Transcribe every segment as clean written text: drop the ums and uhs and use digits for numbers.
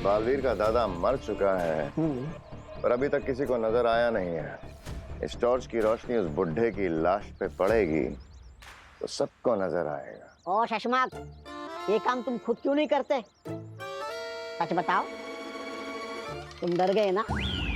बालवीर का दादा मर चुका है, पर अभी तक किसी को नजर आया नहीं है। इस टॉर्च की रोशनी उस बुढ़े की लाश पे पड़ेगी तो सबको नजर आएगा। ओ शशमाक, ये काम तुम खुद क्यों नहीं करते? सच बताओ, तुम डर गए ना?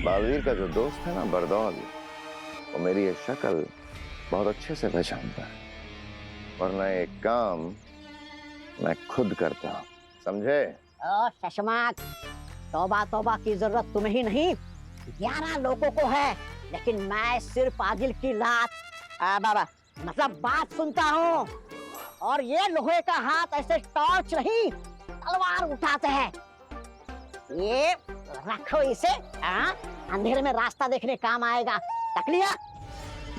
बालवीर का जो दोस्त है ना बरदौल, वो मेरी ये शक्ल बहुत अच्छे से पहचानता है, वरना एक काम मैं खुद करता हूँ, समझे? ओ शशमाक, तौबा तौबा की जरूरत तुम्हें ही नहीं 11 लोगों को है, लेकिन मैं सिर्फ आदिल की बाबा मतलब बात सुनता हूँ। और ये लोहे का हाथ ऐसे टॉर्च नहीं तलवार उठाते हैं। ये रखो इसे, अंधेरे में रास्ता देखने काम आएगा। तक लिया?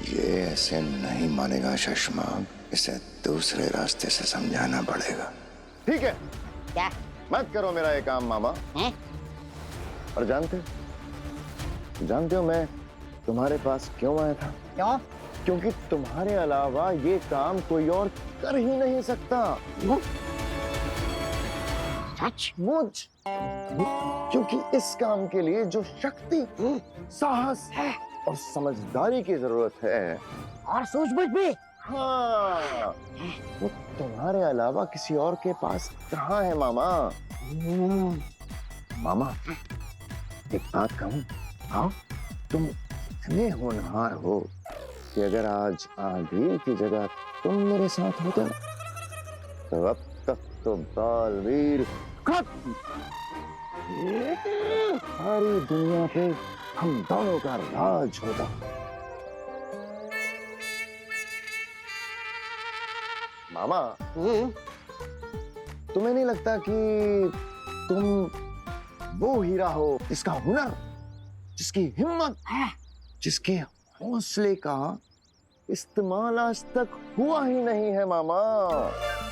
ये ऐसे नहीं मानेगा शशमाक, इसे दूसरे रास्ते से समझाना पड़ेगा। ठीक है, क्या? मत करो मेरा ये काम मामा। हैं? और जानते हो मैं तुम्हारे पास क्यों आया था? क्यों? क्योंकि तुम्हारे अलावा ये काम कोई और कर ही नहीं सकता। सचमुच? क्योंकि इस काम के लिए जो शक्ति, साहस और समझदारी की जरूरत है, और सूझबूझ भी, हाँ, वो तुम्हारे अलावा किसी और के पास कहाँ है मामा? मामा, एक बात कहूँ? हाँ? तुम इतने होनहार हो कि अगर आज आदिल की जगह तुम मेरे साथ होते ना, तो अब तक तो बालवीर खत्म। सारी दुनिया पे हम दोनों का राज होता। मामा, तुम्हें नहीं लगता कि तुम वो हीरा हो जिसका हुनर, जिसकी हिम्मत, जिसके हौसले का इस्तेमाल आज तक हुआ ही नहीं है मामा?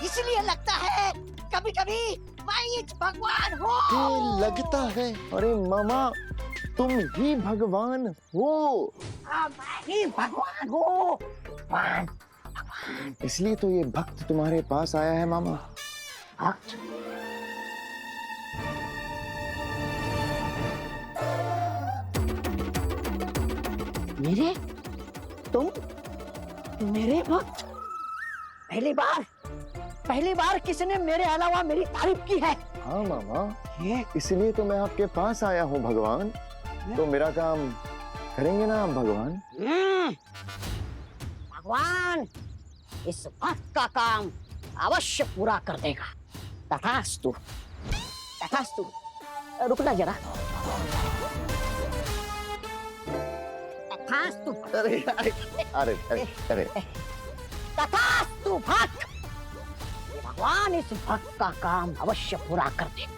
इसलिए लगता है कभी कभी मैं ही भगवान हूँ। लगता है? अरे मामा, तुम ही भगवान हो। मैं ही भगवान हूँ। भगवान। इसलिए तो ये भक्त तुम्हारे पास आया है मामा। भक्त? मेरे? तुम मेरे भक्त? पहली बार किसने मेरे अलावा मेरी तारीफ की है। हाँ मामा, इसलिए तो मैं आपके पास आया हूँ भगवान। तो मेरा काम करेंगे ना आप भगवान? भगवान इस भक्त का काम अवश्य पूरा कर देगा। तथास्तु, तथास्तु। रुकना जरा। तथास्तु। अरे अरे अरे अरे अरे तथास्तु भक्त। भगवान इस भक्त का काम अवश्य पूरा कर देगा,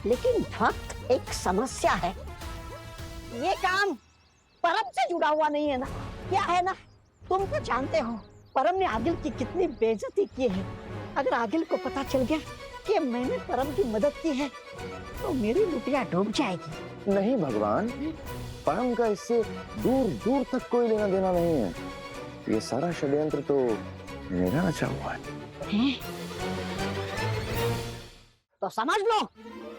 लेकिन भक्त एक समस्या है। ये काम परम से जुड़ा हुआ नहीं है ना? क्या है ना, तुम तो जानते हो परम ने आदिल की कितनी बेइज्जती की है। अगर आदिल को पता चल गया कि मैंने परम की मदद की है तो मेरी लुटिया डूब जाएगी। नहीं भगवान, परम का इससे दूर दूर तक कोई लेना देना नहीं है। ये सारा षड्यंत्र तो मेरा रचा हुआ है। तो समझ लो,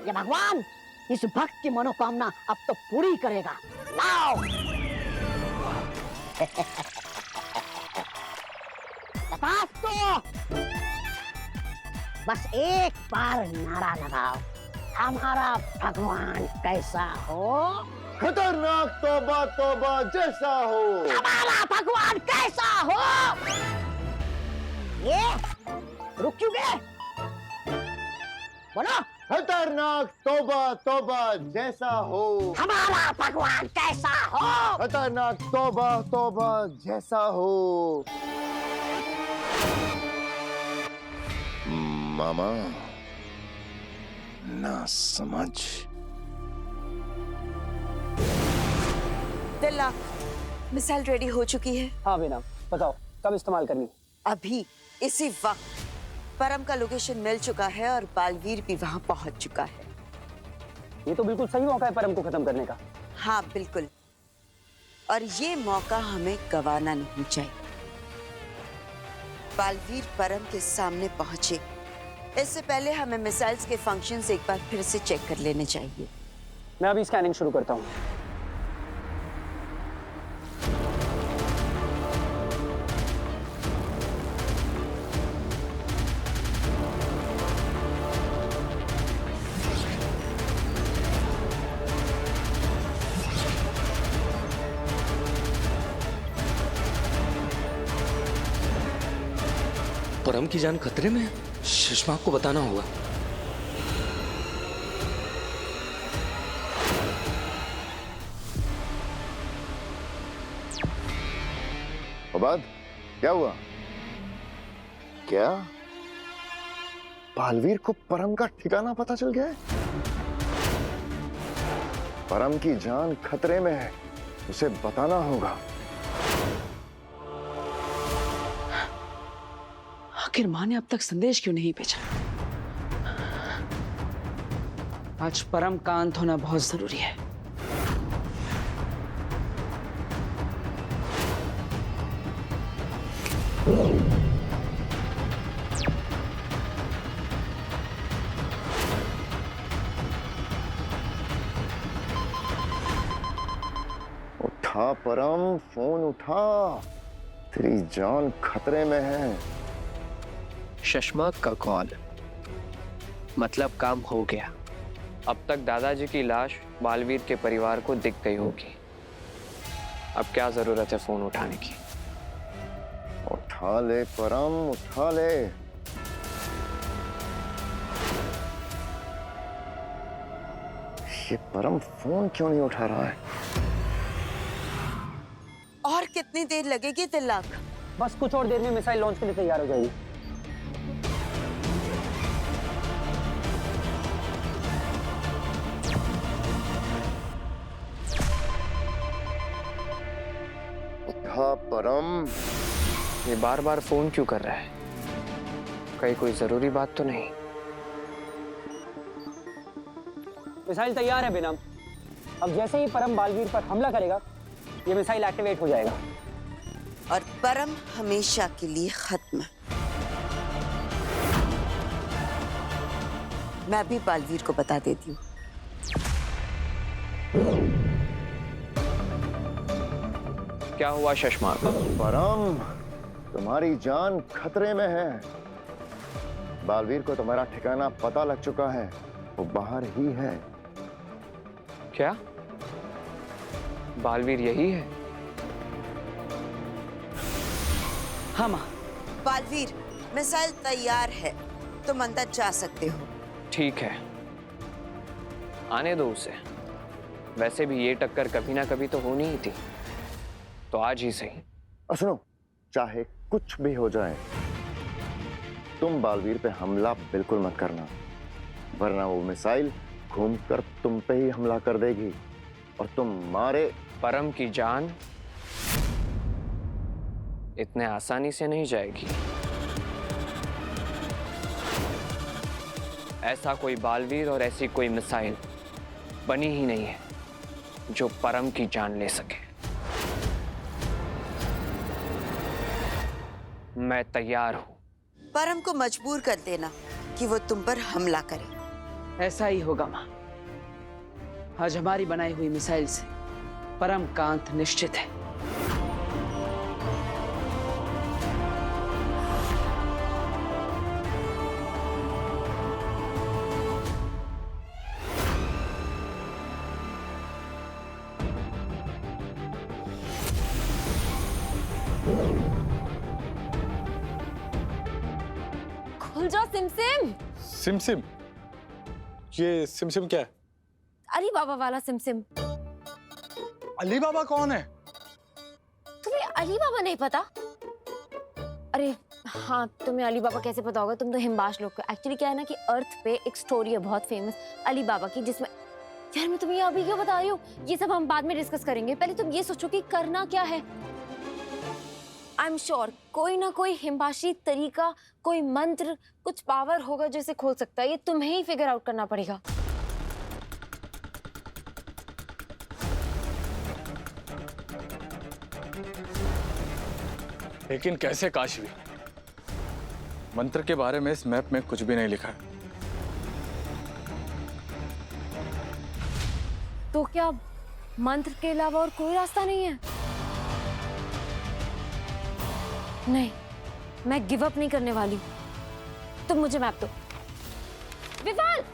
ये भगवान इस भक्त की मनोकामना अब तो पूरी करेगा। लाओ। तो बस एक बार नारा लगाओ, हमारा भगवान कैसा हो? खतरनाक तौबा तौबा जैसा हो। हमारा भगवान कैसा हो? ये रुक क्यों गए? बोलो। खतरनाक तौबा तौबा जैसा हो। हमारा भगवान कैसा हो? खतरनाक तौबा तौबा जैसा हो। मामा, ना समझ। दिल्ला, मिसाइल रेडी हो चुकी है। हाँ बेना, बताओ कब इस्तेमाल करनी? अभी इसी वक्त परम का लोकेशन मिल चुका है और बालवीर भी वहां पहुंच चुका है। ये तो बिल्कुल सही मौका है परम को खत्म करने का। हाँ बिल्कुल, और ये मौका हमें गंवाना नहीं चाहिए। बालवीर परम के सामने पहुंचे इससे पहले हमें मिसाइल्स के फंक्शंस एक बार फिर से चेक कर लेने चाहिए। मैं अभी स्कैनिंग शुरू करता हूँ। परम की जान खतरे में है। सुषमा को बताना होगा। अबाद, क्या हुआ? क्या बालवीर को परम का ठिकाना पता चल गया है? परम की जान खतरे में है, उसे बताना होगा। आखिर मां ने अब तक संदेश क्यों नहीं भेजा? आज परम का अंत होना बहुत जरूरी है। उठा परम, फोन उठा, तेरी जान खतरे में है। सुषमा का कॉल, मतलब काम हो गया। अब तक दादाजी की लाश बालवीर के परिवार को दिख गई होगी। अब क्या जरूरत है फोन उठाने की? उठा ले परम, उठा ले। ये परम फोन क्यों नहीं उठा रहा है? और कितनी देर लगेगी तिलक? बस कुछ और देर में मिसाइल लॉन्च के लिए तैयार हो जाएगी। उठा परम। ये बार बार फोन क्यों कर रहा है? कहीं कोई जरूरी बात तो नहीं? मिसाइल तैयार है बेनम। अब जैसे ही परम बालवीर पर हमला करेगा, ये मिसाइल एक्टिवेट हो जाएगा। और परम हमेशा के लिए खत्म। मैं भी बालवीर को बता देती हूँ। क्या हुआ सुषमा? परम, तुम्हारी जान खतरे में है। बालवीर को तुम्हारा ठिकाना पता लग चुका है, वो बाहर ही है। क्या बालवीर यही है? हाँ मां। बालवीर, मिसाइल तैयार है, तुम अंदर जा सकते हो। ठीक है, आने दो उसे। वैसे भी ये टक्कर कभी ना कभी तो होनी ही थी, तो आज ही सही। और सुनो, चाहे कुछ भी हो जाए, तुम बालवीर पे हमला बिल्कुल मत करना, वरना वो मिसाइल घूमकर तुम पे ही हमला कर देगी और तुम मारे। परम की जान इतने आसानी से नहीं जाएगी। ऐसा कोई बालवीर और ऐसी कोई मिसाइल बनी ही नहीं है जो परम की जान ले सके। मैं तैयार हूं। परम को मजबूर कर देना कि वो तुम पर हमला करे। ऐसा ही होगा मां। आज हमारी बनाई हुई मिसाइल से परम का अंत निश्चित है। खुल जाओ सिमसिम। सिमसिम? ये सिमसिम क्या है? अली बाबा वाला सिमसिम। अली बाबा कौन है? तुम्हें अली बाबा नहीं पता? अरे हाँ, तुम्हें अली बाबा कैसे पता होगा, तुम तो हिमबाश लोग को। एक्चुअली क्या है ना कि अर्थ पे एक स्टोरी है बहुत फेमस अली बाबा की, जिसमें यार मैं तुम्हें अभी क्यों बता रही हूँ, ये सब हम बाद में डिस्कस करेंगे। पहले तुम ये सोचो कि करना क्या है। आई एम श्योर कोई ना कोई हिमबाशी तरीका, कोई मंत्र, कुछ पावर होगा जो इसे खोल सकता है। ये तुम्हें ही फिगर आउट करना पड़ेगा। लेकिन कैसे काशवी? मंत्र के बारे में इस मैप में कुछ भी नहीं लिखा है। तो क्या मंत्र के अलावा और कोई रास्ता नहीं है? नहीं, मैं गिव अप नहीं करने वाली। तुम मुझे मैप दो। विवाल!